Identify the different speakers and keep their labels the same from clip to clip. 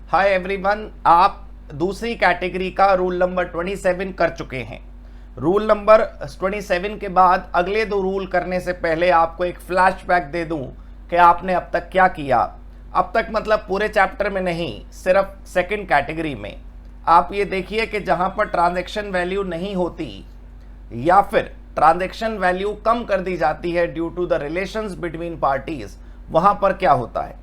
Speaker 1: Hi everyone, आप दूसरी category का रूल नंबर 27 कर चुके हैं। रूल नंबर 27 के बाद अगले दो रूल करने से पहले आपको एक फ्लैशबैक दे दूं कि आपने अब तक क्या किया। अब तक मतलब पूरे चैप्टर में नहीं, सिर्फ सेकंड कैटेगरी में। आप ये देखिए कि जहां पर ट्रांजैक्शन वैल्यू नहीं होती या फिर ट्रांजैक्शन वैल्यू कम कर दी जाती है due to the relations between parties, वहां पर क्या होता है।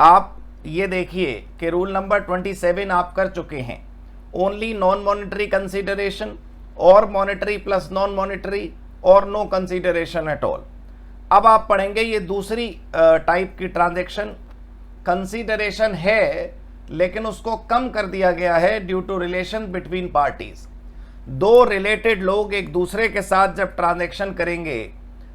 Speaker 1: आप ये देखिए कि रूल नंबर 27 आप कर चुके हैं। ओनली नॉन मॉनेटरी कंसीडरेशन और मॉनेटरी प्लस नॉन मॉनेटरी और नो कंसीडरेशन एट ऑल। अब आप पढ़ेंगे ये दूसरी टाइप की ट्रांजैक्शन। कंसीडरेशन है लेकिन उसको कम कर दिया गया है due to relation between parties. दो रिलेटेड लोग एक दूसरे के साथ जब ट्रांजैक्शन करेंगे,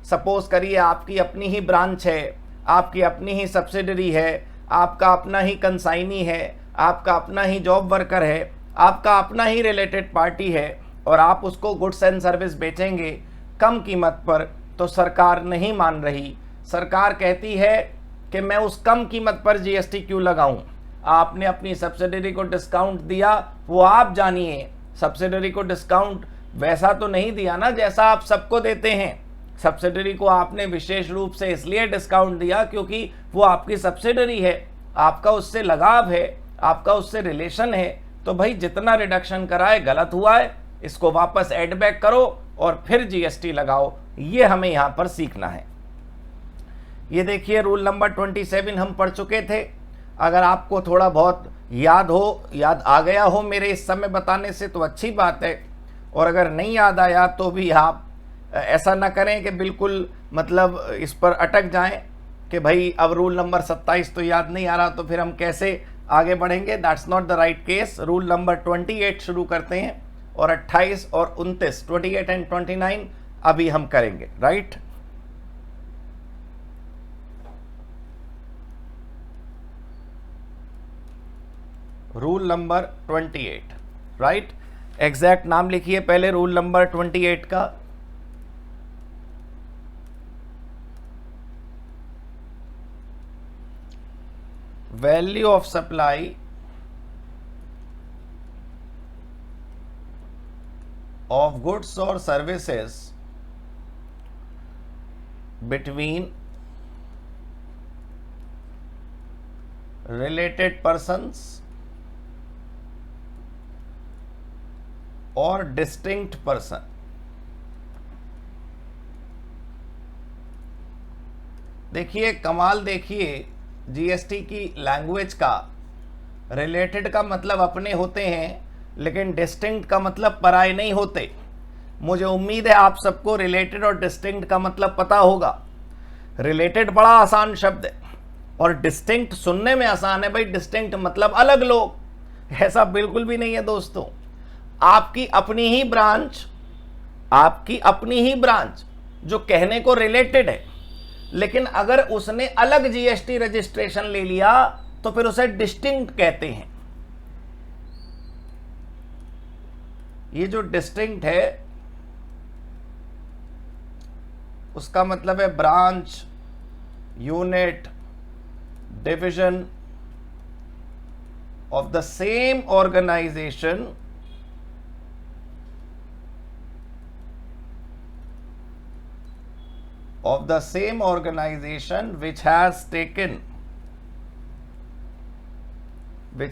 Speaker 1: सपोज करिए आपकी अपनी ही ब्रांच है, आपकी अपनी ही सब्सिडरी है, आपका अपना ही कंसाइनी है, आपका अपना ही जॉब वर्कर है, आपका अपना ही रिलेटेड पार्टी है और आप उसको गुड्स एंड सर्विस बेचेंगे कम कीमत पर, तो सरकार नहीं मान रही। सरकार कहती है कि मैं उस कम कीमत पर जीएसटी क्यों लगाऊं। आपने अपनी सब्सिडरी को डिस्काउंट दिया, वो आप जानिए। सब्सिडरी को डिस्काउंट वैसा तो नहीं दिया ना जैसा आप सबको देते हैं। सब्सिडरी को आपने विशेष रूप से इसलिए डिस्काउंट दिया क्योंकि वो आपकी सब्सिडरी है, आपका उससे लगाव है, आपका उससे रिलेशन है। तो भाई जितना रिडक्शन कराए गलत हुआ है, इसको वापस एड बैक करो और फिर जीएसटी लगाओ। ये हमें यहां पर सीखना है। ये देखिए रूल नंबर 27 हम पढ़ चुके थे। अगर आपको थोड़ा बहुत याद आ गया हो मेरे इस समय बताने से तो अच्छी बात है, और अगर नहीं याद आया तो भी आप ऐसा ना करें कि बिल्कुल मतलब इस पर अटक जाएं कि भाई अब रूल नंबर 27 तो याद नहीं आ रहा तो फिर हम कैसे आगे बढ़ेंगे। That's not the right case. Rule number 28 शुरू करते हैं और 28 और 29, 28 एंड 29 अभी हम करेंगे। Right, rule number 28। Right, exact नाम लिखिए पहले रूल नंबर 28 का। Value of supply of goods or services between related persons or distinct person। देखिए कमाल, देखिए जीएसटी की लैंग्वेज का। रिलेटेड का मतलब अपने होते हैं लेकिन डिस्टिंक्ट का मतलब पराये नहीं होते। मुझे उम्मीद है आप सबको रिलेटेड और डिस्टिंक्ट का मतलब पता होगा। रिलेटेड बड़ा आसान शब्द है और डिस्टिंक्ट सुनने में आसान है। भाई डिस्टिंक्ट मतलब अलग लोग, ऐसा बिल्कुल भी नहीं है दोस्तों। आपकी अपनी ही ब्रांच जो कहने को रिलेटेड है, लेकिन अगर उसने अलग जीएसटी रजिस्ट्रेशन ले लिया तो फिर उसे डिस्टिंक्ट कहते हैं। ये जो डिस्टिंक्ट है उसका मतलब है branch, unit, division of the same organisation which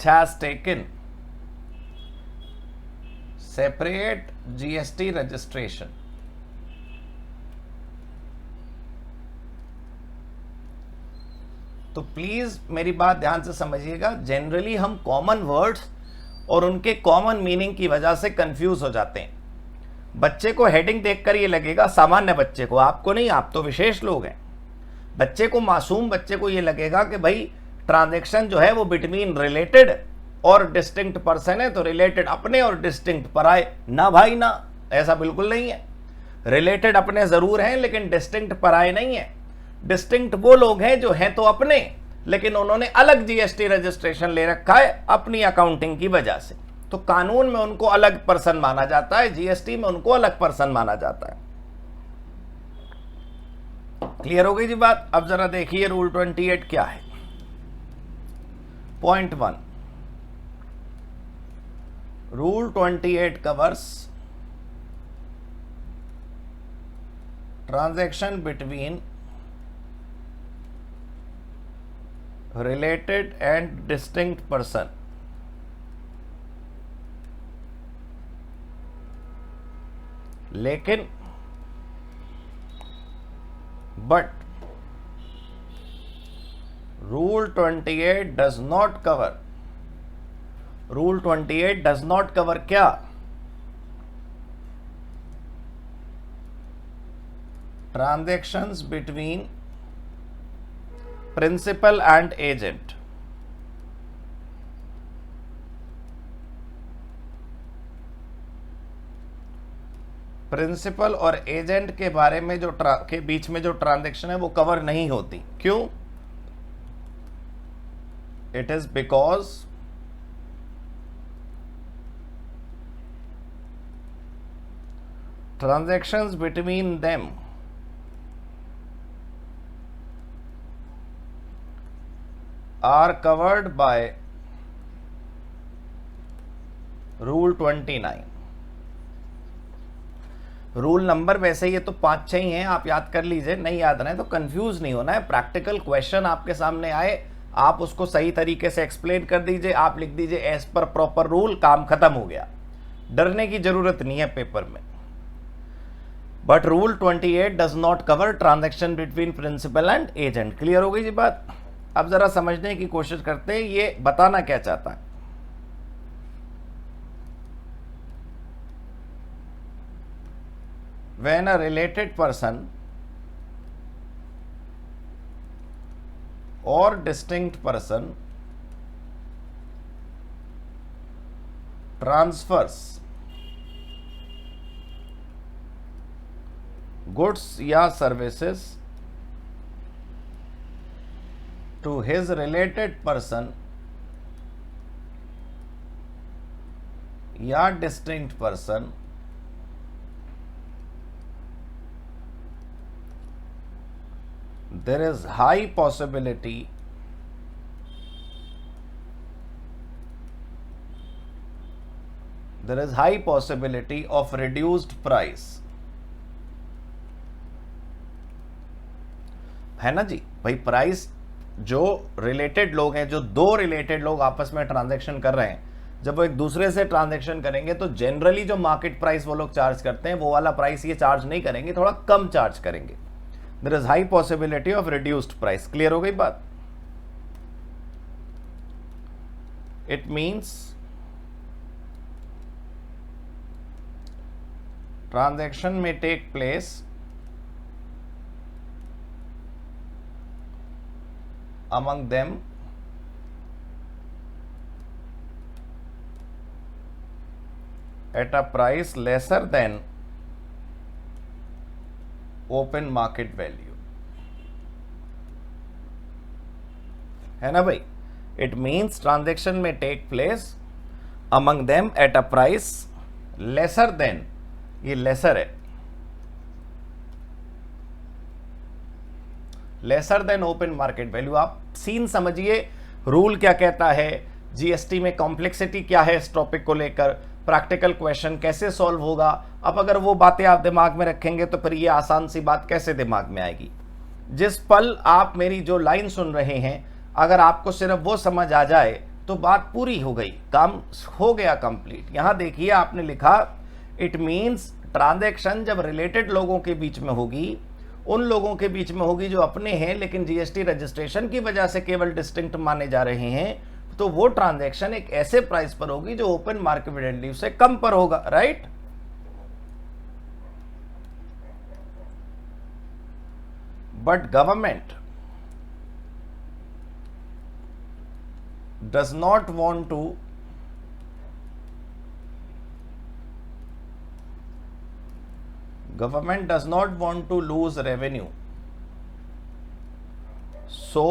Speaker 1: has taken separate GST registration. तो प्लीज मेरी बात ध्यान से समझिएगा। जनरली हम कॉमन वर्ड्स और उनके कॉमन मीनिंग की वजह से कंफ्यूज हो जाते हैं। बच्चे को हेडिंग देखकर ये लगेगा, सामान्य बच्चे को, आपको नहीं, आप तो विशेष लोग हैं। बच्चे को, मासूम बच्चे को ये लगेगा कि भाई ट्रांजैक्शन जो है वो बिटवीन रिलेटेड और डिस्टिंक्ट पर्सन है, तो रिलेटेड अपने और डिस्टिंक्ट पराये। ना भाई ना, ऐसा बिल्कुल नहीं है। रिलेटेड अपने जरूर हैं लेकिन डिस्टिंक्ट पराये नहीं है। डिस्टिंक्ट वो लोग हैं जो हैं तो अपने, लेकिन उन्होंने अलग जीएसटी रजिस्ट्रेशन ले रखा है अपनी अकाउंटिंग की वजह से, तो कानून में उनको अलग पर्सन माना जाता है, जीएसटी में उनको अलग पर्सन माना जाता है। क्लियर हो गई जी बात। अब जरा देखिए रूल 28 क्या है। Point 1, Rule 28 covers transaction between related and distinct person. लेकिन but Rule 28 does not cover, Rule 28 does not cover क्या? Transactions between principal and agent. Principal और एजेंट के बारे में जो के बीच में जो ट्रांजैक्शन है वो कवर नहीं होती। क्यों? It is because transactions between them are covered by Rule 29। Rule number वैसे ये तो 5-6 ही हैं, आप याद कर लीजिए, नहीं याद रहे तो कंफ्यूज नहीं होना है। प्रैक्टिकल क्वेश्चन आपके सामने आए, आप उसको सही तरीके से एक्सप्लेन कर दीजिए, आप लिख दीजिए एज पर प्रॉपर रूल, काम खत्म हो गया। डरने की जरूरत नहीं है पेपर में। But rule 28 does not cover transaction between principal and agent. Clear हो गई जी बात? अब जरा समझने की कोशिश करते हैं ये बताना क्या चाहता है। When a related person or distinct person transfers goods या services to his related person या distinct person, there is high possibility of reduced price। है ना जी भाई? प्राइस जो रिलेटेड लोग हैं, जो दो रिलेटेड लोग आपस में ट्रांजैक्शन कर रहे हैं, जब वो एक दूसरे से ट्रांजैक्शन करेंगे तो जनरली जो मार्केट प्राइस वो लोग चार्ज करते हैं वो वाला प्राइस ये चार्ज नहीं करेंगे, थोड़ा कम चार्ज करेंगे। There is high possibility of reduced price। Clear हो गई बात? It means transaction may take place among them at a price lesser than open market value. है ना भाई? इट मीन्स ट्रांजैक्शन में take place among them at a price lesser than, ये lesser है, lesser than open market value. आप सीन समझिए, rule क्या कहता है, जीएसटी में कॉम्प्लेक्सिटी क्या है इस टॉपिक को लेकर, प्रैक्टिकल क्वेश्चन कैसे सॉल्व होगा। अब अगर वो बातें आप दिमाग में रखेंगे तो फिर ये आसान सी बात कैसे दिमाग में आएगी। जिस पल आप मेरी जो लाइन सुन रहे हैं, अगर आपको सिर्फ वो समझ आ जाए तो बात पूरी हो गई, काम हो गया कंप्लीट। यहां देखिए आपने लिखा इट मीन्स ट्रांजैक्शन जब रिलेटेड लोगों के बीच में होगी, उन लोगों के बीच में होगी जो अपने हैं लेकिन जीएसटी रजिस्ट्रेशन की वजह से केवल डिस्टिंक्ट माने जा रहे हैं, तो वो ट्रांजैक्शन एक ऐसे प्राइस पर होगी जो ओपन मार्केट वैल्यू से कम पर होगा। Right? But government does not want to lose revenue, so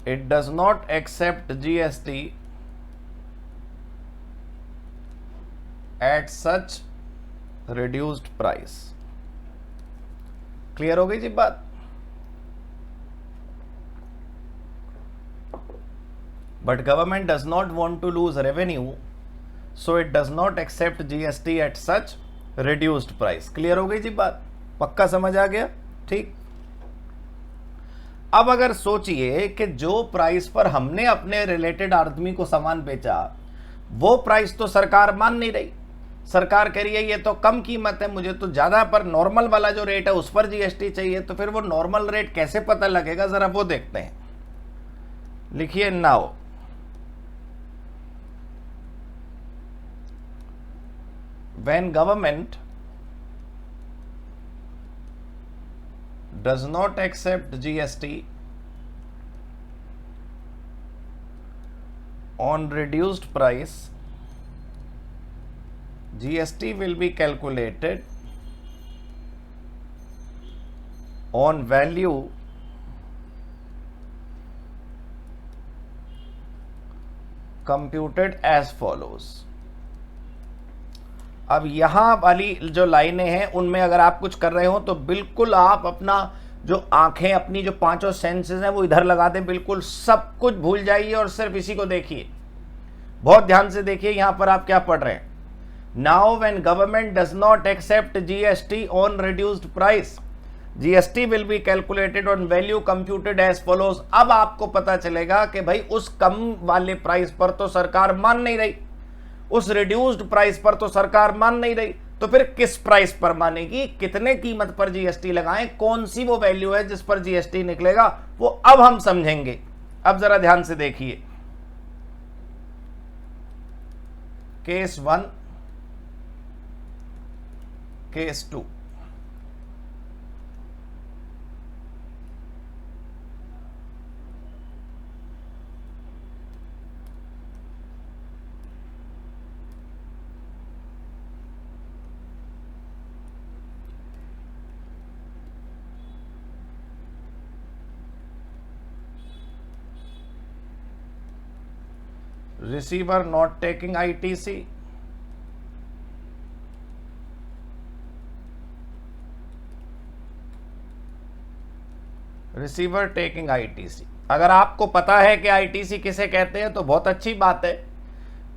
Speaker 1: it does not accept GST at such reduced price। Clear हो गई जी बात? But government does not want to lose revenue, so it does not accept GST at such reduced price. Clear हो गई जी बात? पक्का समझ आ गया? ठीक। अब अगर सोचिए कि जो प्राइस पर हमने अपने रिलेटेड आदमी को सामान बेचा, वो प्राइस तो सरकार मान नहीं रही। सरकार कह रही है ये तो कम कीमत है, मुझे तो ज्यादा पर नॉर्मल वाला जो रेट है उस पर जीएसटी चाहिए। तो फिर वो नॉर्मल रेट कैसे पता लगेगा, जरा वो देखते हैं। लिखिए, now when government does not accept GST on reduced price, GST will be calculated on value computed as follows। अब यहां वाली जो लाइनें हैं उनमें अगर आप कुछ कर रहे हो तो बिल्कुल आप अपना जो आंखें, अपनी जो पांचों सेंसेस हैं वो इधर लगा दें, बिल्कुल सब कुछ भूल जाइए और सिर्फ इसी को देखिए। बहुत ध्यान से देखिए यहां पर आप क्या पढ़ रहे हैं। Now when government does not accept GST on reduced price, GST will be calculated on value computed as follows. अब आपको पता चलेगा कि भाई उस कम वाले प्राइस पर तो सरकार मान नहीं रही, उस रिड्यूस्ड प्राइस पर तो सरकार मान नहीं रही, तो फिर किस प्राइस पर मानेगी, कितने कीमत पर जीएसटी लगाएं, कौन सी वो वैल्यू है जिस पर जीएसटी निकलेगा, वो अब हम समझेंगे। अब जरा ध्यान से देखिए, case 1, case 2। receiver not taking ITC, receiver taking ITC. अगर आपको पता है कि आईटीसी किसे कहते हैं तो बहुत अच्छी बात है,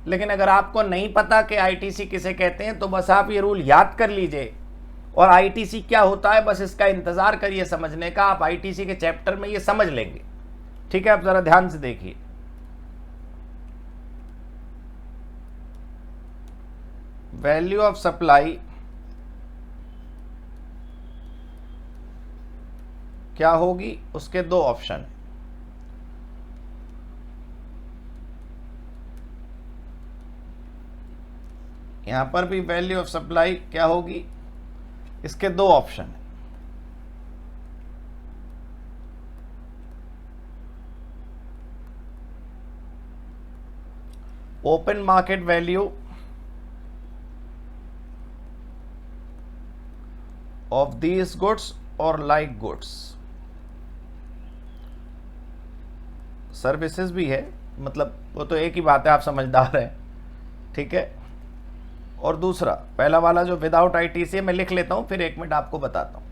Speaker 1: लेकिन अगर आपको नहीं पता कि आईटीसी किसे कहते हैं तो बस आप ये रूल याद कर लीजिए और आईटीसी क्या होता है बस इसका इंतजार करिए समझने का। आप आईटीसी के चैप्टर में ये समझ लेंगे। ठीक है, आप जरा ध्यान से देखिए। वैल्यू ऑफ सप्लाई क्या होगी, उसके दो ऑप्शन। यहां पर भी वैल्यू ऑफ सप्लाई क्या होगी, इसके दो option. Open market value of these goods और लाइक गुड्स। सर्विसेज भी है, मतलब वो तो एक ही बात है, आप समझदार हैं। ठीक है, और दूसरा पहला वाला जो विदाउट आईटीसी मैं लिख लेता हूं, फिर 1 मिनट आपको बताता हूं।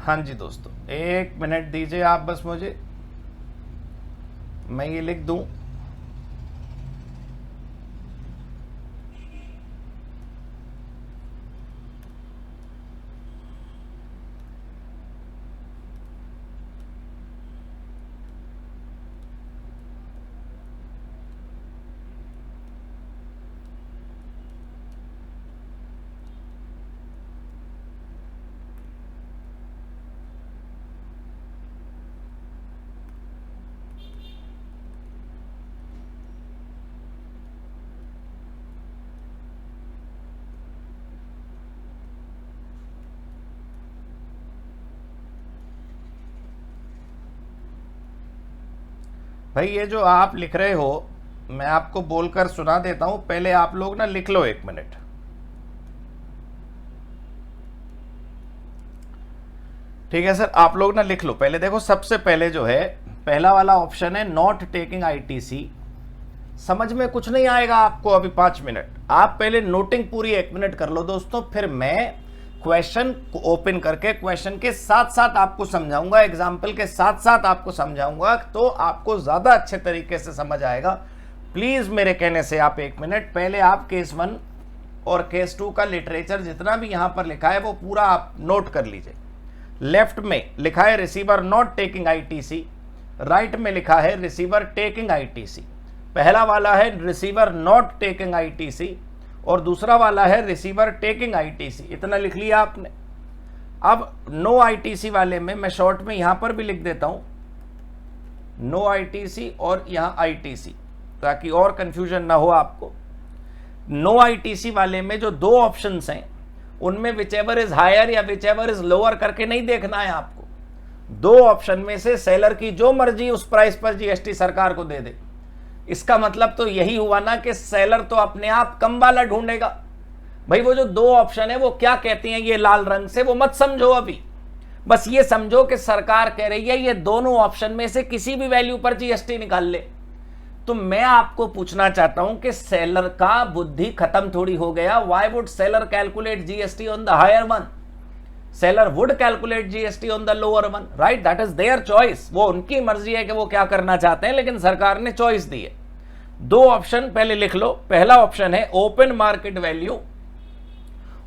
Speaker 1: हाँ जी दोस्तों, 1 मिनट दीजिए आप बस मुझे, मैं ये लिख दूं। भाई ये जो आप लिख रहे हो मैं आपको बोलकर सुना देता हूं, पहले आप लोग ना लिख लो 1 मिनट। ठीक है सर, आप लोग ना लिख लो पहले। देखो सबसे पहले जो है पहला वाला ऑप्शन है नॉट टेकिंग आईटीसी। समझ में कुछ नहीं आएगा आपको अभी 5 मिनट, आप पहले नोटिंग पूरी 1 मिनट कर लो दोस्तों, फिर मैं क्वेश्चन को ओपन करके क्वेश्चन के साथ साथ आपको समझाऊंगा, एग्जाम्पल के साथ साथ आपको समझाऊंगा, तो आपको ज्यादा अच्छे तरीके से समझ आएगा। प्लीज मेरे कहने से आप 1 मिनट पहले आप केस 1 और केस 2 का लिटरेचर जितना भी यहां पर लिखा है वो पूरा आप नोट कर लीजिए। लेफ्ट में लिखा है receiver not taking ITC, right में लिखा है रिसीवर टेकिंग आईटीसी। पहला वाला है रिसीवर नॉट टेकिंग आईटीसी और दूसरा वाला है रिसीवर टेकिंग आईटीसी। इतना लिख लिया आपने। अब नो आईटीसी वाले में मैं शॉर्ट में यहां पर भी लिख देता हूं नो आईटीसी और यहां आईटीसी, ताकि और कंफ्यूजन ना हो आपको। नो आईटीसी वाले में जो 2 ऑप्शंस हैं उनमें विचएवर इज हायर या विचएवर इज लोअर करके नहीं देखना है आपको। 2 ऑप्शन में से सेलर की जो मर्जी उस प्राइस पर जीएसटी सरकार को दे दे। इसका मतलब तो यही हुआ ना कि सेलर तो अपने आप कम वाला ढूंढेगा। भाई वो जो 2 ऑप्शन है वो क्या कहती हैं ये लाल रंग से, वो मत समझो अभी, बस ये समझो कि सरकार कह रही है ये दोनों ऑप्शन में से किसी भी वैल्यू पर जीएसटी निकाल ले। तो मैं आपको पूछना चाहता हूं कि सेलर का बुद्धि खत्म थोड़ी हो गया। Why would seller calculate GST on the higher one? Seller would calculate GST on the lower one, right? That is their choice. वो उनकी मर्जी है कि वो क्या करना चाहते हैं, लेकिन सरकार ने चॉइस दी है। 2 ऑप्शन पहले लिख लो। पहला ऑप्शन है open market value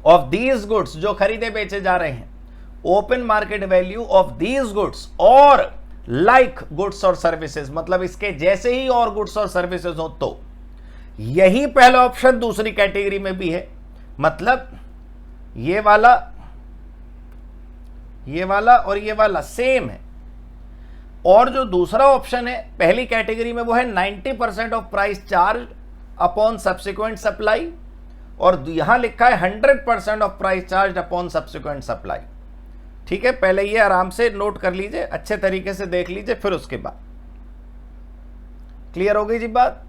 Speaker 1: of these goods, जो खरीदे बेचे जा रहे हैं, open market value of these goods और लाइक गुड्स और सर्विसेज, मतलब इसके जैसे ही और गुड्स और सर्विसेज हो। तो यही पहला ऑप्शन दूसरी कैटेगरी में भी है, मतलब ये वाला और ये वाला सेम है। और जो दूसरा ऑप्शन है पहली कैटेगरी में वो है 90% of price charge upon subsequent supply, और यहां लिखा है 100% of price charge upon subsequent supply. ठीक है, पहले ये आराम से नोट कर लीजिए, अच्छे तरीके से देख लीजिए, फिर उसके बाद क्लियर हो गई जी बात,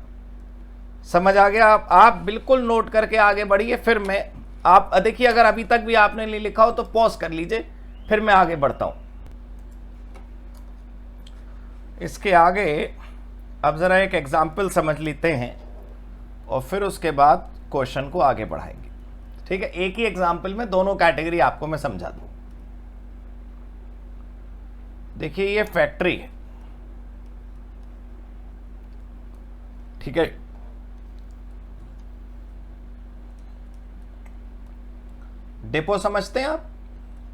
Speaker 1: समझ आ गया? आप बिल्कुल नोट करके आगे बढ़िए, फिर मैं आप देखिए अगर अभी तक भी आपने नहीं लिखा हो तो पॉज कर लीजिए, फिर मैं आगे बढ़ता हूं। इसके आगे अब जरा एक एग्जाम्पल समझ लेते हैं और फिर उसके बाद क्वेश्चन को आगे बढ़ाएंगे। ठीक है, एक ही एग्जाम्पल में दोनों कैटेगरी आपको मैं समझा दूं। देखिए ये फैक्ट्री है, ठीक है, डिपो समझते हैं आप?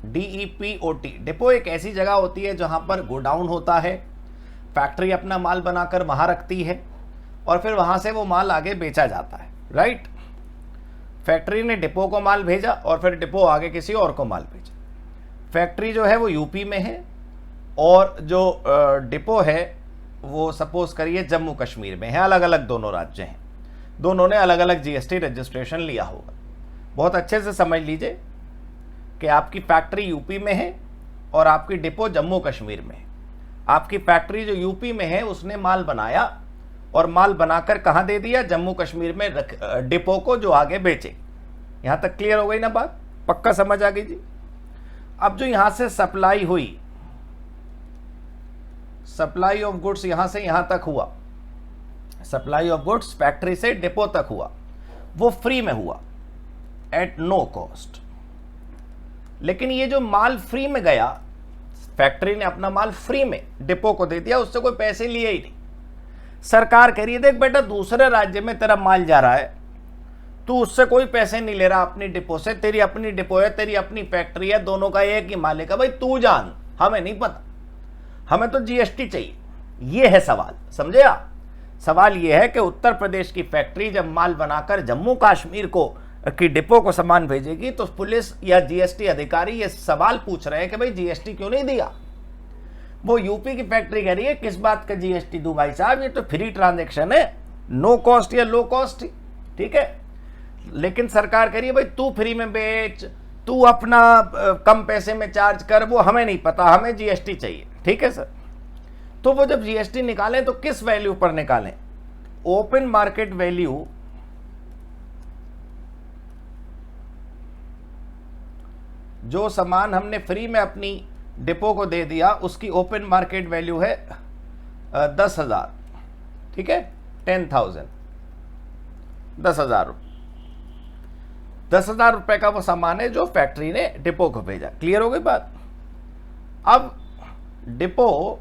Speaker 1: DEPOT, डिपो एक ऐसी जगह होती है जहां पर गोडाउन होता है, फैक्ट्री अपना माल बनाकर वहां रखती है और फिर वहां से वो माल आगे बेचा जाता है, राइट? फैक्ट्री ने डिपो को माल भेजा और फिर डिपो आगे किसी और को माल भेजा। फैक्ट्री जो है वो यूपी में है और जो डिपो है वो सपोज करिए जम्मू कश्मीर में है। अलग अलग दोनों राज्य हैं, दोनों ने अलग अलग जीएसटी रजिस्ट्रेशन लिया होगा। बहुत अच्छे से समझ लीजिए कि आपकी फैक्ट्री यूपी में है और आपकी डिपो जम्मू कश्मीर में है। आपकी फैक्ट्री जो यूपी में है उसने माल बनाया और माल बनाकर कहाँ दे दिया? जम्मू कश्मीर में डिपो को, जो आगे बेचे। यहाँ तक क्लियर हो गई ना बात? पक्का समझ आ गई जी? अब जो यहाँ से सप्लाई हुई, सप्लाई ऑफ गुड्स यहां से यहां तक हुआ, सप्लाई ऑफ गुड्स फैक्ट्री से डिपो तक हुआ, वो फ्री में हुआ, एट नो कॉस्ट। लेकिन ये जो माल फ्री में गया, फैक्ट्री ने अपना माल फ्री में डिपो को दे दिया, उससे कोई पैसे लिए ही नहीं। सरकार कह रही है देख बेटा दूसरे राज्य में तेरा माल जा रहा है, तू उससे कोई पैसे नहीं ले रहा अपनी डिपो से, तेरी अपनी डिपो है, तेरी अपनी फैक्ट्री है, दोनों का एक ही मालिक है, भाई तू जान, हमें नहीं पता, हमें तो जीएसटी चाहिए। ये है सवाल, समझे आप? सवाल ये है कि उत्तर प्रदेश की फैक्ट्री जब माल बनाकर जम्मू कश्मीर को की डिपो को सामान भेजेगी तो पुलिस या जीएसटी अधिकारी ये सवाल पूछ रहे हैं कि भाई जीएसटी क्यों नहीं दिया? वो यूपी की फैक्ट्री कह रही है किस बात का जीएसटी दूं भाई साहब, ये तो फ्री ट्रांजैक्शन है, नो कॉस्ट या लो कॉस्ट, ठीक है। लेकिन सरकार कह रही है भाई तू फ्री में बेच, तू अपना कम पैसे में चार्ज कर, वो हमें नहीं पता, हमें जीएसटी चाहिए। ठीक है सर, तो वो जब जीएसटी निकालें तो किस वैल्यू पर निकालें? ओपन मार्केट वैल्यू जो सामान हमने फ्री में अपनी डिपो को दे दिया उसकी ओपन मार्केट वैल्यू है 10,000, ठीक है, 10,000, 10,000 10,000 रुपए का वो सामान है जो फैक्ट्री ने डिपो को भेजा। क्लियर हो गई बात? अब डिपो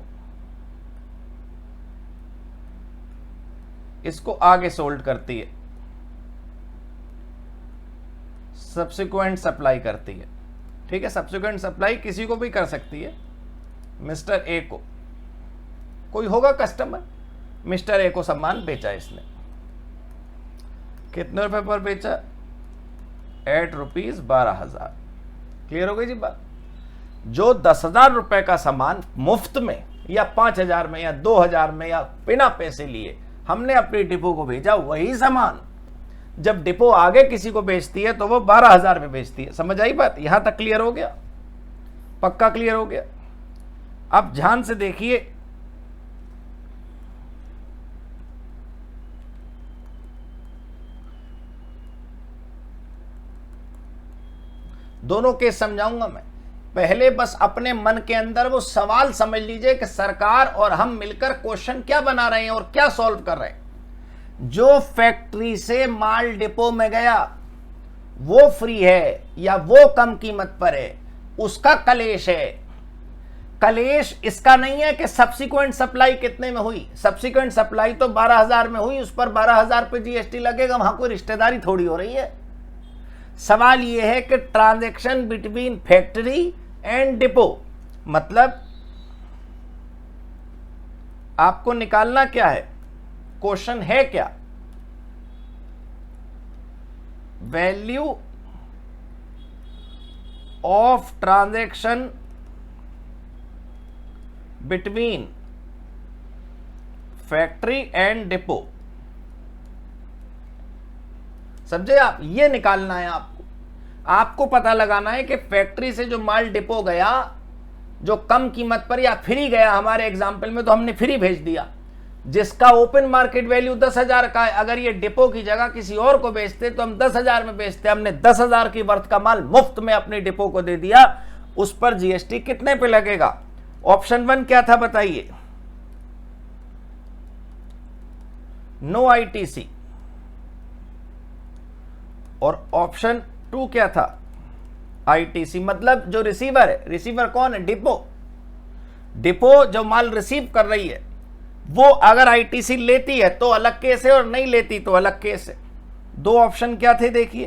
Speaker 1: इसको आगे सोल्ड करती है, सब्सिक्वेंट सप्लाई करती है, ठीक है। सब्सिक्वेंट सप्लाई किसी को भी कर सकती है, मिस्टर ए को, कोई होगा कस्टमर, मिस्टर ए को सामान बेचा इसने, कितने रुपए पर बेचा? ₹12,000। क्लियर हो गई जी बात? जो 10,000 रुपए का सामान मुफ्त में या 5,000 में या 2,000 में या बिना पैसे लिए हमने अपनी डिपो को भेजा, वही सामान जब डिपो आगे किसी को बेचती है तो वो 12,000 में बेचती है। समझ आई बात? यहां तक क्लियर हो गया? पक्का क्लियर हो गया? अब ध्यान से देखिए, दोनों केस समझाऊंगा मैं। पहले बस अपने मन के अंदर वो सवाल समझ लीजिए कि सरकार और हम मिलकर क्वेश्चन क्या बना रहे हैं और क्या सॉल्व कर रहे हैं। जो फैक्ट्री से माल डिपो में गया वो फ्री है या वो कम कीमत पर है, उसका कलेश है। कलेश इसका नहीं है कि सब्सिक्वेंट सप्लाई कितने में हुई। सब्सिक्वेंट सप्लाई तो 12,000 में हुई, उस पर 12,000 पे जीएसटी लगेगा, वहां कोई रिश्तेदारी थोड़ी हो रही है। सवाल यह है कि transaction between factory and depot, मतलब आपको निकालना क्या है? क्वेश्चन है क्या? Value of transaction between factory and depot. समझे आप? ये निकालना है आपको। आपको पता लगाना है कि फैक्ट्री से जो माल डिपो गया, जो कम कीमत पर या फ्री गया, हमारे एग्जाम्पल में तो हमने फ्री भेज दिया, जिसका ओपन मार्केट वैल्यू 10,000 का है। अगर ये डिपो की जगह किसी और को बेचते तो हम 10,000 में बेचते। हमने 10,000 की वर्थ का माल मुफ्त में अपने डिपो को दे दिया, उस पर जीएसटी कितने पे लगेगा? ऑप्शन 1 क्या था बताइए? No ITC. और ऑप्शन 2 क्या था? आईटीसी। मतलब जो रिसीवर है, रिसीवर कौन है? डिपो। डिपो जो माल रिसीव कर रही है वो अगर आईटीसी लेती है तो अलग केस है और नहीं लेती तो अलग केस है। 2 ऑप्शन क्या थे देखिए?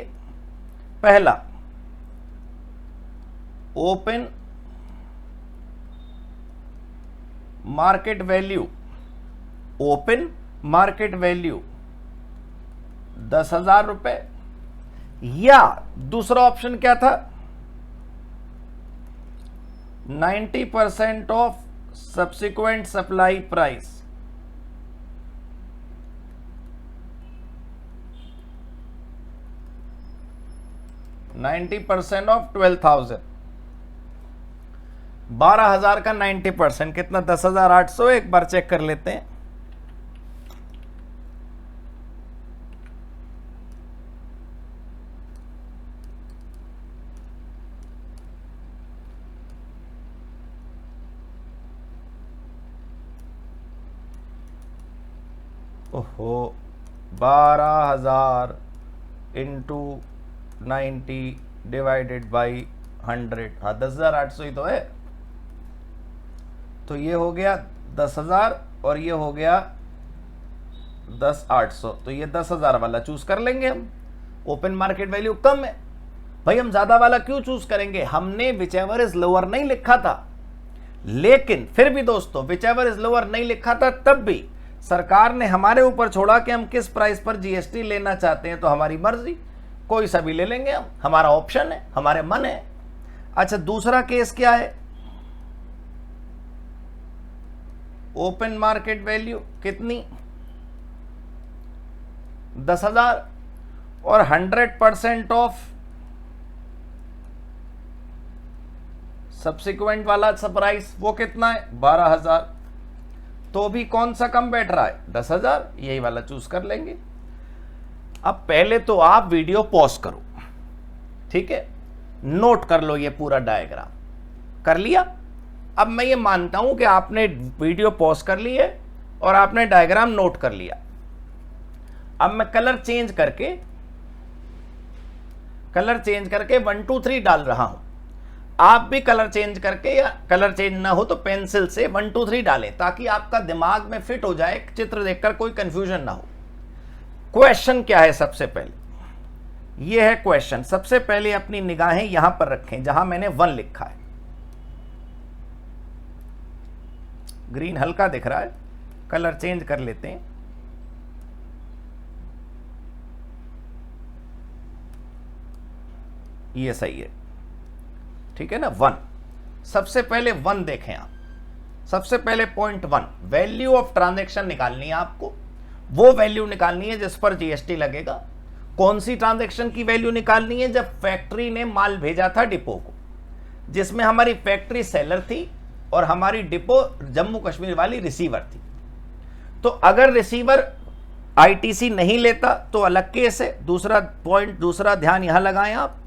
Speaker 1: पहला, open market value, open market value 10,000 रुपए, या दूसरा ऑप्शन क्या था? 90% of subsequent supply price. %90 of 12,000। 12,000 का 90% कितना? 10,800। एक बार चेक कर लेते हैं। ओहो, 12,000 इंटू 90 डिवाइडेड बाई 100। हाँ, 10,800 ही तो है। तो ये हो गया 10,000 और ये हो गया 10,800। तो ये 10,000 वाला चूज कर लेंगे हम। ओपन मार्केट वैल्यू कम है भाई, हम ज्यादा वाला क्यों चूज करेंगे? हमने विच एवर इज लोअर नहीं लिखा था, लेकिन फिर भी दोस्तों विच एवर इज लोअर नहीं लिखा था, तब भी सरकार ने हमारे ऊपर छोड़ा कि हम किस प्राइस पर जीएसटी लेना चाहते हैं। तो हमारी मर्जी, कोई सा भी ले लेंगे हम, हमारा ऑप्शन है, हमारे मन है। अच्छा, दूसरा केस क्या है? ओपन मार्केट वैल्यू कितनी? 10,000 और 100% ऑफ सब्सिक्वेंट वाला प्राइस वो कितना है? 12,000। तो भी कौन सा कम बैठ रहा है, 10,000, यही वाला चूज कर लेंगे। अब पहले तो आप वीडियो पॉज करो, ठीक है, नोट कर लो ये पूरा डायग्राम। कर लिया? अब मैं ये मानता हूं कि आपने वीडियो पॉज कर ली है और आपने डायग्राम नोट कर लिया। अब मैं कलर चेंज करके 1 2 3 डाल रहा हूं। आप भी कलर चेंज करके, या कलर चेंज ना हो तो पेंसिल से 1 2 3 डालें, ताकि आपका दिमाग में फिट हो जाए, चित्र देखकर कोई कंफ्यूजन ना हो। क्वेश्चन क्या है? सबसे पहले ये है क्वेश्चन। सबसे पहले अपनी निगाहें यहां पर रखें जहां मैंने 1 लिखा है। ग्रीन हल्का दिख रहा है, कलर चेंज कर लेते हैं। ये सही है, ठीक है ना। 1, सबसे पहले 1 देखें आप। सबसे पहले पॉइंट 1, वैल्यू ऑफ ट्रांजैक्शन निकालनी है आपको। वो वैल्यू निकालनी है जिस पर जीएसटी लगेगा। कौन सी ट्रांजैक्शन की वैल्यू निकालनी है? जब फैक्ट्री ने माल भेजा था डिपो को, जिसमें हमारी फैक्ट्री सेलर थी और हमारी डिपो जम्मू कश्मीर वाली रिसीवर थी। तो अगर रिसीवर आईटीसी नहीं लेता तो अलग केस है। दूसरा पॉइंट, दूसरा ध्यान यहां लगाएं आप,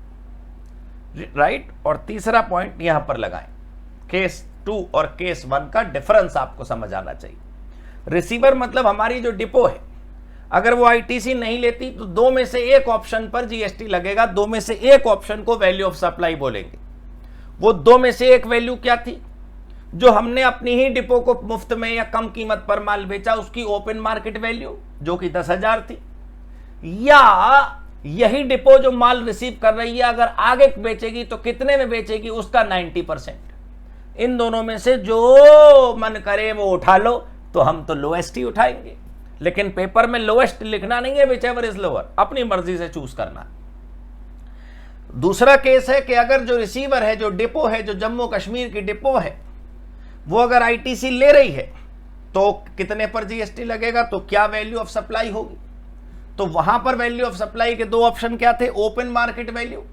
Speaker 1: राइट। और तीसरा पॉइंट यहां पर लगाएं, केस 2 और केस 1 का डिफरेंस आपको समझ आना चाहिए। रिसीवर मतलब हमारी जो डिपो है, अगर वो आईटीसी नहीं लेती तो 2 में से एक ऑप्शन पर जीएसटी लगेगा। 2 में से एक ऑप्शन को वैल्यू ऑफ सप्लाई बोलेंगे। वो 2 में से एक वैल्यू क्या थी? जो हमने अपनी ही डिपो को मुफ्त में या कम कीमत पर माल बेचा, उसकी ओपन मार्केट वैल्यू जो कि 10,000 थी। या यही डिपो जो माल रिसीव कर रही है अगर आगे बेचेगी तो कितने में बेचेगी, उसका 90%। इन दोनों में से जो मन करे वो उठा लो। तो हम तो लोएस्ट ही उठाएंगे, लेकिन पेपर में लोएस्ट लिखना नहीं है, विच एवर इज लोअर, अपनी मर्जी से चूज करना। दूसरा केस है कि अगर जो रिसीवर है, जो डिपो है, जो जम्मू कश्मीर की डिपो है, वो अगर आईटीसी ले रही है तो कितने पर जीएसटी लगेगा, तो क्या वैल्यू ऑफ सप्लाई होगी। तो वहां पर वैल्यू ऑफ सप्लाई के 2 ऑप्शन क्या थे? ओपन मार्केट वैल्यू,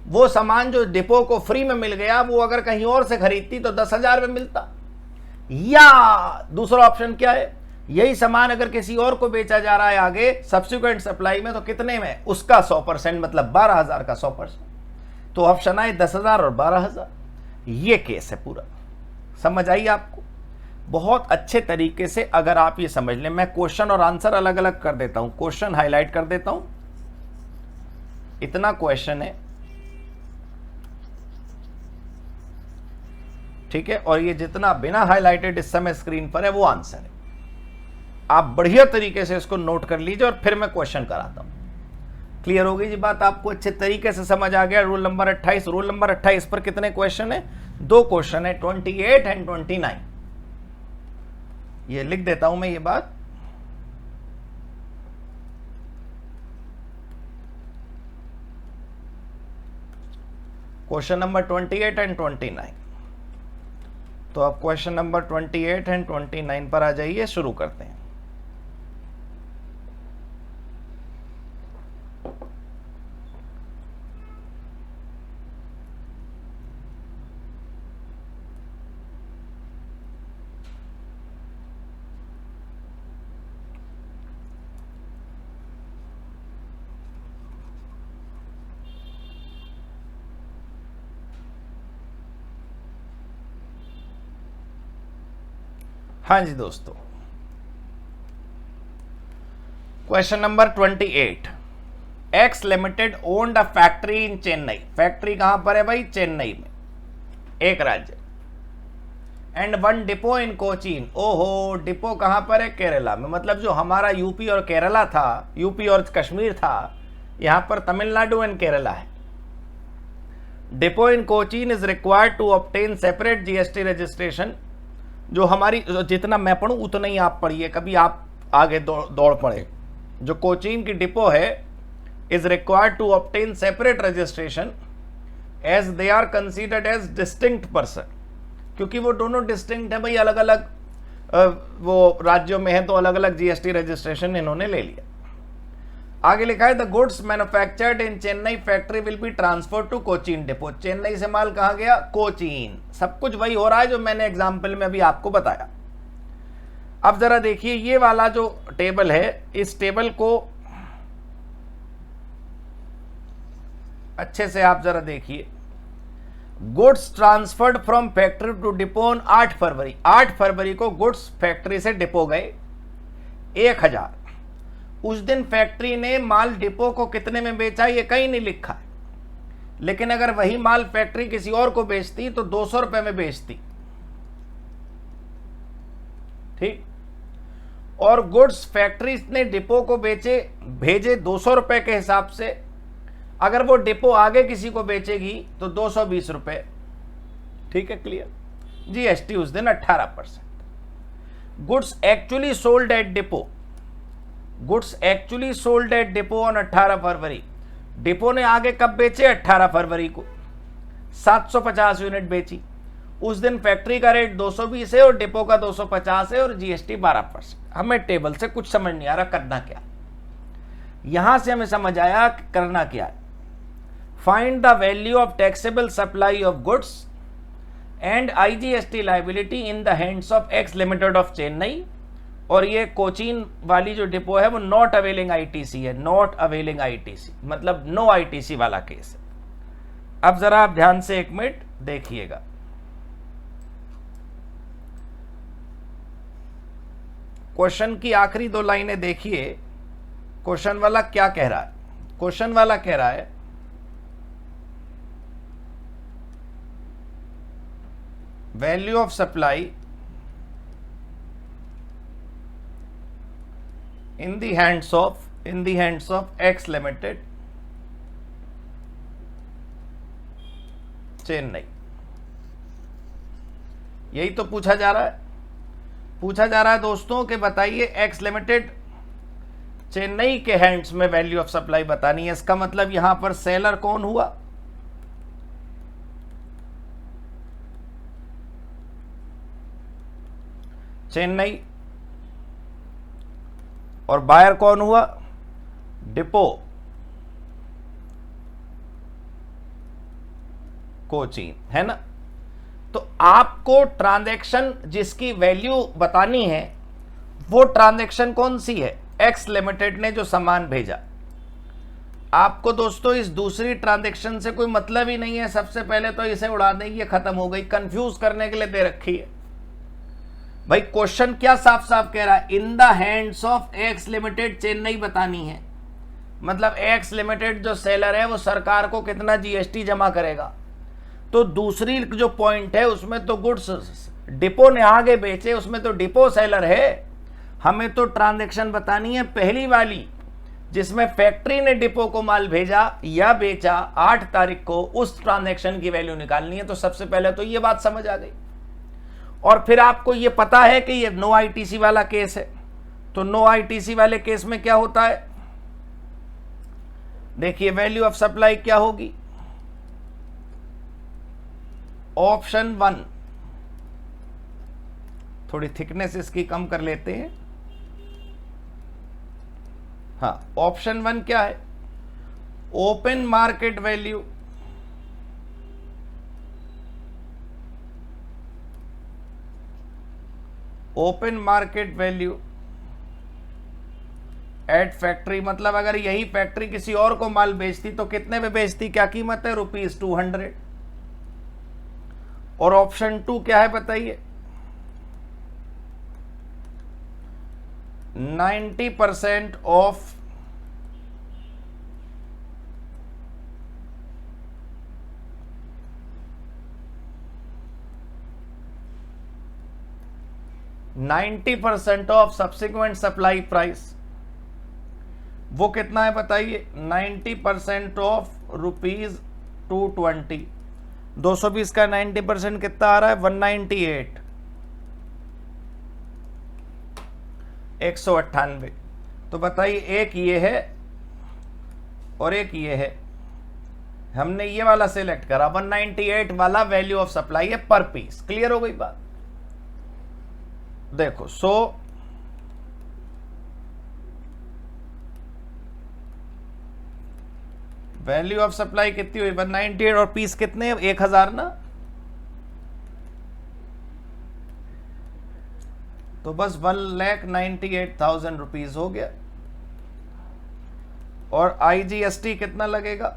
Speaker 1: वो सामान जो डिपो को फ्री में मिल गया, वो अगर कहीं और से खरीदती तो 10,000 में मिलता। या दूसरा ऑप्शन क्या है? यही सामान अगर किसी और को बेचा जा रहा है आगे सब्सिक्वेंट सप्लाई में, तो कितने में? उसका 100%, मतलब 12,000 का 100%। तो ऑप्शन आए 10,000 और 12,000। ये केस है पूरा। समझ आई आपको? बहुत अच्छे तरीके से अगर आप ये समझ लें। मैं क्वेश्चन और आंसर अलग अलग कर देता हूं, क्वेश्चन हाईलाइट कर देता हूं। इतना क्वेश्चन है, ठीक है, और ये जितना बिना हाईलाइटेड इस समय स्क्रीन पर है वो आंसर है। आप बढ़िया तरीके से इसको नोट कर लीजिए और फिर मैं क्वेश्चन कराता हूं। क्लियर हो गई जी बात? आपको अच्छे तरीके से समझ आ गया। रूल नंबर 28, रूल नंबर 28 पर कितने क्वेश्चन है? 2 क्वेश्चन है, 28 एंड 29। ये लिख देता हूं मैं ये बात। Question number 28 and 29। तो अब क्वेश्चन नंबर 28 एंड 29 पर आ जाइए, शुरू करते हैं। हाँ जी दोस्तों, question number 28। X limited owned a factory in Chennai. Factory कहां पर है भाई? चेन्नई में, एक राज्य। And 1 depot in Cochin. ओहो, डिपो कहां पर है? केरला में। मतलब जो हमारा यूपी और केरला था, यूपी और कश्मीर था, यहां पर तमिलनाडु एंड केरला है। Depot in Cochin is required to obtain separate GST registration. जो हमारी, जितना मैं पढ़ूं उतना ही आप पढ़िए, कभी आप आगे दौड़ पड़े। जो कोचीन की डिपो है is required to obtain separate registration as they are considered as distinct person. क्योंकि वो दोनों डिस्टिंक्ट है भाई, अलग अलग वो राज्यों में है, तो अलग अलग जीएसटी रजिस्ट्रेशन इन्होंने ले लिया। आगे लिखा है the goods manufactured in Chennai factory will be transfer to Cochin depot. Chennai से माल कहां गया? कोचीन। सब कुछ वही हो रहा है जो मैंने एग्जाम्पल में अभी आपको बताया। अब जरा देखिए ये वाला जो टेबल है, इस टेबल को अच्छे से आप जरा देखिए। Goods transferred from factory to depot on 8 फरवरी। 8 फरवरी को गुड्स फैक्ट्री से डिपो गए 1000। उस दिन फैक्ट्री ने माल डिपो को कितने में बेचा ये कहीं नहीं लिखा है, लेकिन अगर वही माल फैक्ट्री किसी और को बेचती तो 200 रुपए में बेचती, ठीक। और गुड्स फैक्ट्री ने डिपो को भेजे 200 रुपए के हिसाब से। अगर वो डिपो आगे किसी को बेचेगी तो 220 रुपए, ठीक है, क्लियर। जीएसटी उस दिन 18%। Goods actually sold at depot, goods actually sold at depot on 18 February. Depot ने आगे कब बेचे? 18 फरवरी को 750 यूनिट बेची। उस दिन फैक्ट्री का रेट 220 है और डिपो का 250 है और जीएसटी 12%। हमें टेबल से कुछ समझ नहीं आ रहा करना क्या। यहां से हमें समझ आया करना क्या है। Find the value of taxable supply of goods and IGST liability in the hands of x limited of Chennai. और ये कोचीन वाली जो डिपो है वो नॉट अवेलिंग आईटीसी है, नॉट अवेलिंग आईटीसी मतलब नो आईटीसी वाला केस है। अब जरा आप ध्यान से एक मिनट देखिएगा। क्वेश्चन की आखिरी 2 लाइनें देखिए। क्वेश्चन वाला क्या कह रहा है? क्वेश्चन वाला कह रहा है value of supply in the hands of X Limited Chennai. यही तो पूछा जा रहा है दोस्तों कि बताइए एक्स लिमिटेड चेन्नई के हैंड्स में वैल्यू ऑफ सप्लाई बतानी है। इसका मतलब यहां पर सेलर कौन हुआ? चेन्नई। और बायर कौन हुआ? डिपो कोचीन, है ना। तो आपको ट्रांजैक्शन जिसकी वैल्यू बतानी है वो ट्रांजैक्शन कौन सी है? एक्स लिमिटेड ने जो सामान भेजा। आपको दोस्तों इस दूसरी ट्रांजैक्शन से कोई मतलब ही नहीं है। सबसे पहले तो इसे उड़ा दें, ये खत्म हो गई, कंफ्यूज करने के लिए दे रखी है। भाई क्वेश्चन क्या साफ साफ कह रहा है? In the hands of x limited Chennai बतानी है। मतलब एक्स लिमिटेड जो सेलर है वो सरकार को कितना जीएसटी जमा करेगा। तो दूसरी जो पॉइंट है उसमें तो गुड्स डिपो ने आगे बेचे, उसमें तो डिपो सेलर है। हमें तो ट्रांजैक्शन बतानी है पहली वाली जिसमें फैक्ट्री ने डिपो को माल भेजा या बेचा 8 तारीख को, उस ट्रांजैक्शन की वैल्यू निकालनी है। तो सबसे पहले तो ये बात समझ आ गई। और फिर आपको ये पता है कि ये नो आईटीसी वाला केस है। तो नो आईटीसी वाले केस में क्या होता है? देखिए वैल्यू ऑफ सप्लाई क्या होगी? ऑप्शन 1, थोड़ी थिकनेस इसकी कम कर लेते हैं। हाँ, ऑप्शन 1 क्या है? Open market value open market value at factory. मतलब अगर यही फैक्ट्री किसी और को माल बेचती तो कितने में बेचती? क्या कीमत है? ₹200। और ऑप्शन 2 क्या है बताइए? 90% ऑफ सब्सिक्वेंट सप्लाई प्राइस। वो कितना है बताइए? 90% ऑफ ₹220। 220 का 90% कितना आ रहा है? 198, 198। तो बताइए एक ये है और एक ये है। हमने ये वाला सिलेक्ट करा, 198 वाला वैल्यू ऑफ सप्लाई है पर पीस। क्लियर हो गई बात? देखो वैल्यू ऑफ सप्लाई कितनी हुई? 198 और पीस कितने? 1000 ना। तो बस 1,98,000 रुपीज हो गया। और IGST कितना लगेगा?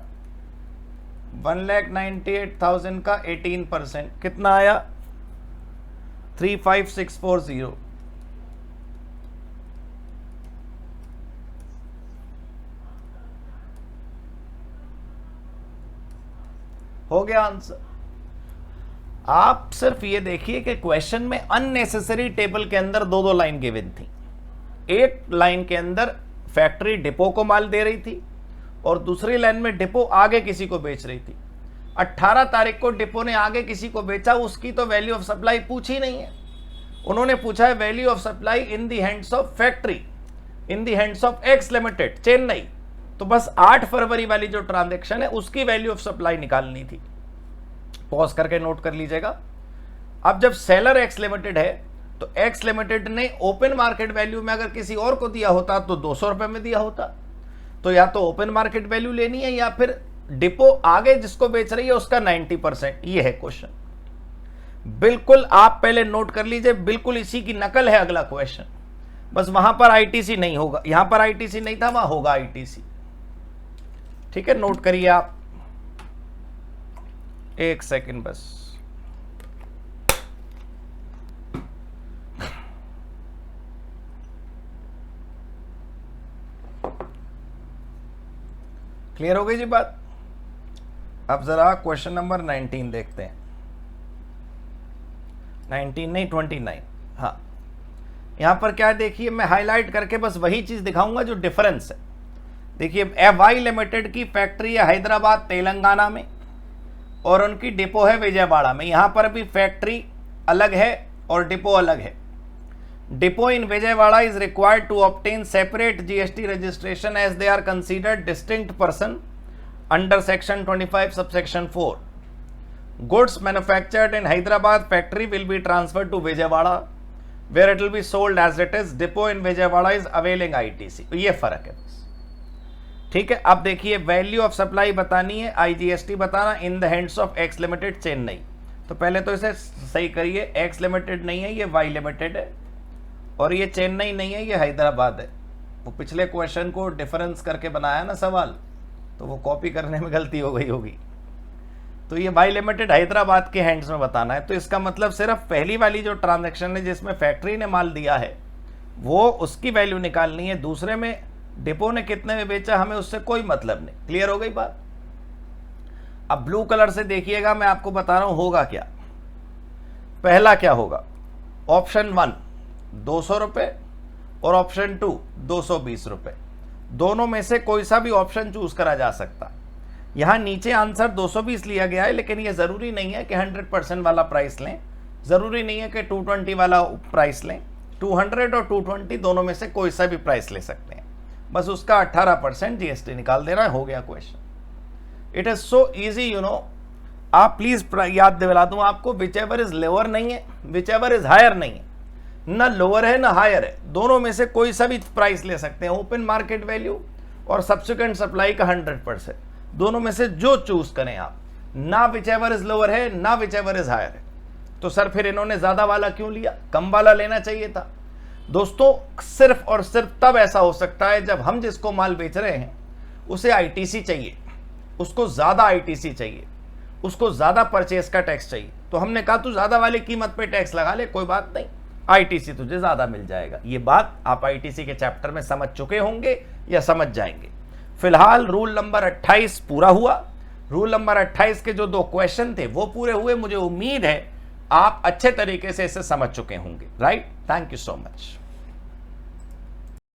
Speaker 1: 1,98,000 का 18% कितना आया? 35640। हो गया आंसर। आप सिर्फ ये देखिए कि क्वेश्चन में अननेसेसरी टेबल के अंदर दो दो लाइन गिवन थी। एक लाइन के अंदर फैक्ट्री डिपो को माल दे रही थी और दूसरी लाइन में डिपो आगे किसी को बेच रही थी। 18 तारीख को डिपो ने आगे किसी को बेचा, उसकी तो वैल्यू ऑफ सप्लाई पूछी नहीं है। उन्होंने पूछा है value of supply in the hands of factory in the hands of x limited Chennai. तो बस 8 फरवरी वाली जो ट्रांजैक्शन है उसकी वैल्यू ऑफ सप्लाई निकालनी थी। पॉज करके नोट कर लीजिएगा। अब जब सेलर एक्स लिमिटेड है तो एक्स लिमिटेड ने ओपन मार्केट वैल्यू में अगर किसी और को दिया होता तो 200 रुपए में दिया होता। तो या तो ओपन मार्केट वैल्यू लेनी है या फिर डिपो आगे जिसको बेच रही है उसका 90%। ये है क्वेश्चन। बिल्कुल आप पहले नोट कर लीजिए, बिल्कुल इसी की नकल है अगला क्वेश्चन। बस वहां पर आईटीसी नहीं होगा, यहां पर आईटीसी नहीं था, वहां होगा आईटीसी। ठीक है, नोट करिए आप। एक सेकंड बस। क्लियर हो गई जी बात। अब जरा क्वेश्चन नंबर 19 देखते हैं। 19 नहीं 29। हाँ, यहां पर क्या देखिए, मैं हाईलाइट करके बस वही चीज दिखाऊंगा जो डिफरेंस है। देखिए एवाई लिमिटेड की फैक्ट्री है हैदराबाद तेलंगाना में और उनकी डिपो है विजयवाड़ा में। यहां पर भी फैक्ट्री अलग है और डिपो अलग है। Depot in Vijayawada is required to obtain separate GST registration as they are considered distinct person under section 25 subsection 4। Goods manufactured in Hyderabad factory will be transferred to Vijayawada where it will be sold as it is. Depot in Vijayawada is availing ITC। ये फर्क है बस। ठीक है, अब देखिए value of supply बतानी है, IGST बताना in the hands of x limited Chennai. तो पहले तो इसे सही करिए, एक्स लिमिटेड नहीं है, ये वाई लिमिटेड है और ये चेन्नई नहीं है, ये हैदराबाद है। वो पिछले क्वेश्चन को डिफरेंस करके बनाया ना सवाल, तो वो कॉपी करने में गलती हो गई होगी। तो ये वाई लिमिटेड हैदराबाद के हैंड्स में बताना है। तो इसका मतलब सिर्फ पहली वाली जो ट्रांजैक्शन है जिसमें फैक्ट्री ने माल दिया है वो उसकी वैल्यू निकालनी है। दूसरे में डिपो ने कितने में बेचा हमें उससे कोई मतलब नहीं। क्लियर हो गई बात। अब ब्लू कलर से देखिएगा, मैं आपको बता रहा हूं होगा क्या। पहला क्या होगा, ऑप्शन 1 200 रुपए और ऑप्शन 2 220 रुपए। दोनों में से कोई सा भी ऑप्शन चूज करा जा सकता। यहां नीचे आंसर 220 लिया गया है, लेकिन यह जरूरी नहीं है कि 100% वाला प्राइस लें, जरूरी नहीं है कि 220 वाला प्राइस लें। 200 और 220 दोनों में से कोई सा भी प्राइस ले सकते हैं, बस उसका 18% GST निकाल देना है, हो गया question. It is so easy you know. आप प्लीज याद दिला दूं आपको, विच एवर इज लोअर नहीं है, विच एवर इज हायर नहीं है, ना लोअर है ना हायर है, दोनों में से कोई सा भी प्राइस ले सकते हैं। ओपन मार्केट वैल्यू और सब्सिक्वेंट सप्लाई का 100%, दोनों में से जो चूज करें आप, ना विच एवर इज लोअर है ना विच एवर इज हायर है। तो सर फिर इन्होंने ज्यादा वाला क्यों लिया, कम वाला लेना चाहिए था। दोस्तों सिर्फ और सिर्फ तब ऐसा हो सकता है जब हम जिसको माल बेच रहे हैं उसे ITC चाहिए, उसको ज्यादा ITC चाहिए, उसको ज्यादा परचेस का टैक्स चाहिए। तो हमने कहा तू ज्यादा वाली कीमत पे टैक्स लगा ले, कोई बात नहीं, ITC तुझे ज्यादा मिल जाएगा। ये बात आप ITC के चैप्टर में समझ चुके होंगे या समझ जाएंगे। फिलहाल रूल नंबर 28 पूरा हुआ। रूल नंबर 28 के जो 2 क्वेश्चन थे वो पूरे हुए। मुझे उम्मीद है आप अच्छे तरीके से इसे समझ चुके होंगे। Right, thank you so much.